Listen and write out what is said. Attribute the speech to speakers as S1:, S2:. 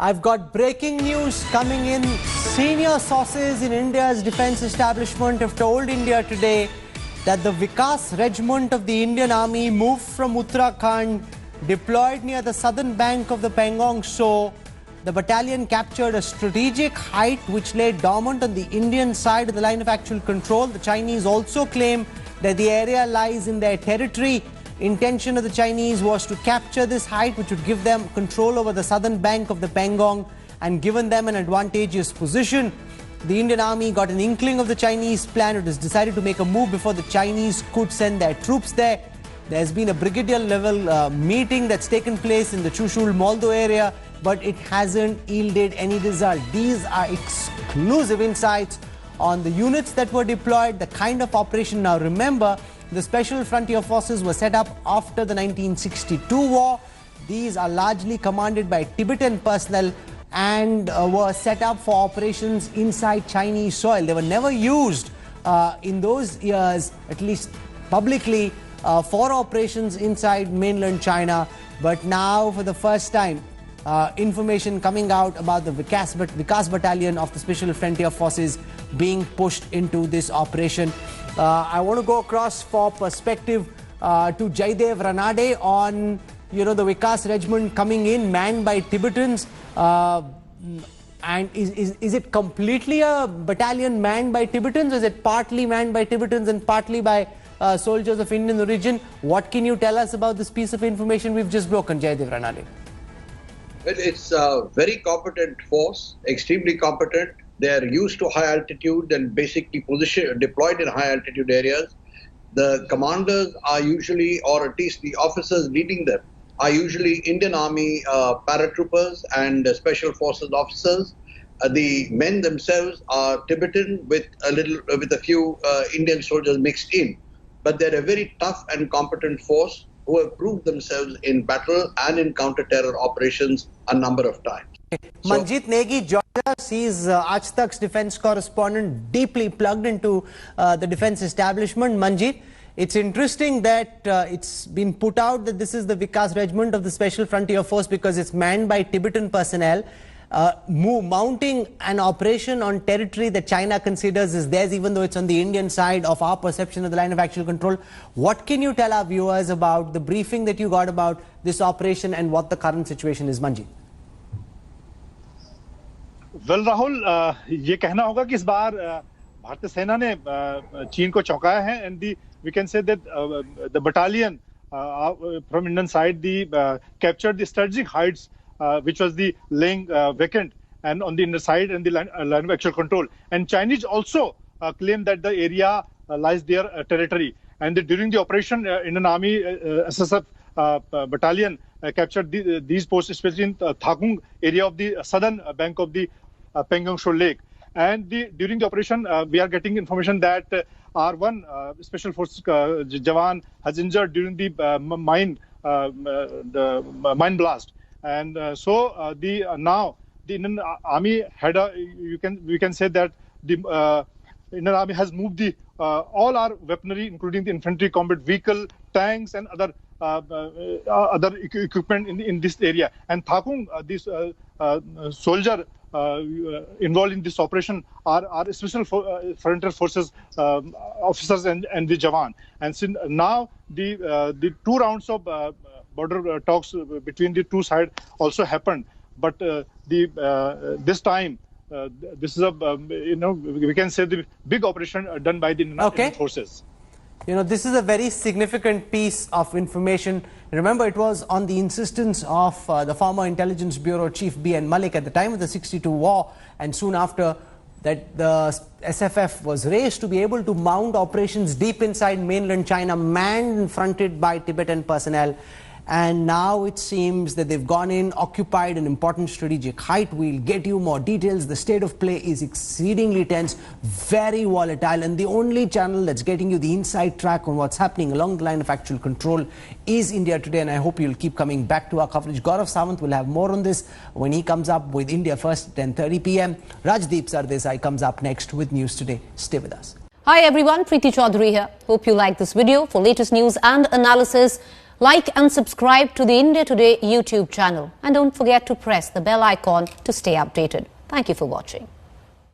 S1: I've got breaking news coming in. Senior sources in India's defense establishment have told India today that the Vikas Regiment of the Indian Army moved from Uttarakhand, deployed near the southern bank of the Pangong Tso. The battalion captured a strategic height which lay dormant on the Indian side of the line of actual control. The Chinese also claim that the area lies in their territory. Intention of the Chinese was to capture this height, which would give them control over the southern bank of the Pangong and given them an advantageous position. The Indian Army got an inkling of the Chinese plan. It has decided to make a move before the Chinese could send their troops there. There's been a brigadier level meeting that's taken place in the Chushul Moldo area, but it hasn't yielded any result. These are exclusive insights on the units that were deployed, the kind of operation. Now remember, the Special Frontier Forces were set up after the 1962 war. These are largely commanded by Tibetan personnel and were set up for operations inside Chinese soil. They were never used in those years, at least publicly, for operations inside mainland China. But now, for the first time, information coming out about the Vikas Battalion of the Special Frontier Forces being pushed into this operation. I want to go across for perspective to Jaidev Ranade on, the Vikas Regiment coming in manned by Tibetans. And is it completely a battalion manned by Tibetans, or is it partly manned by Tibetans and partly by soldiers of Indian origin? What can you tell us about this piece of information we've just broken, Jaidev Ranade?
S2: Well, it's a very competent force, extremely competent. They are used to high altitude and basically deployed in high altitude areas. The commanders are usually, or at least the officers leading them, are usually Indian Army paratroopers and special forces officers. The men themselves are Tibetan with a few Indian soldiers mixed in. But they're a very tough and competent force who have proved themselves in battle and in counter-terror operations a number of times.
S1: Manjeet Negi joins us. He's Aaj Tak's defense correspondent, deeply plugged into the defense establishment. Manjeet, it's interesting that it's been put out that this is the Vikas Regiment of the Special Frontier Force because it's manned by Tibetan personnel, mounting an operation on territory that China considers is theirs, even though it's on the Indian side of our perception of the line of actual control. What can you tell our viewers about the briefing that you got about this operation and what the current situation is, Manjeet?
S3: Well, Rahul, ये कहना होगा कि इस बार भारतीय सेना ने चीन को चौंकाया है, and we can say that the battalion from Indian side captured the strategic heights which was the laying vacant and on the inner side and the line of actual control. And Chinese also claim that the area lies their territory. And during the operation, Indian Army SSF battalion captured these posts, especially in Thakung area of the southern bank of the Pangong Tso Lake. And during the operation, we are getting information that R1 Special Forces Jawan has injured during the mine blast. And now the Indian Army had we can say that the Indian Army has moved all our weaponry, including the infantry combat vehicle, tanks, and other equipment in this area. And Thakung, this soldier involved in this operation are Special Frontier Forces officers and the Jawan. And since now the 2 rounds of border talks between the two sides also happened, but this time this is we can say the big operation done by the Indian forces.
S1: This is a very significant piece of information. Remember, it was on the insistence of the former Intelligence Bureau Chief B.N. Malik at the time of the 62 war, and soon after that the SFF was raised to be able to mount operations deep inside mainland China, manned and fronted by Tibetan personnel. And now it seems that they've gone in, occupied an important strategic height. We'll get you more details. The state of play is exceedingly tense, very volatile, and the only channel that's getting you the inside track on what's happening along the line of actual control is India Today, and I hope you'll keep coming back to our coverage. Gaurav Sawant will have more on this when he comes up with India First at 10:30 p.m. Rajdeep Sardesai comes up next with News Today. Stay with us.
S4: Hi everyone, Preeti Chaudhary here. Hope you like this video. For latest news and analysis, Like and subscribe to the India Today YouTube channel. And don't forget to press the bell icon to stay updated. Thank you for watching.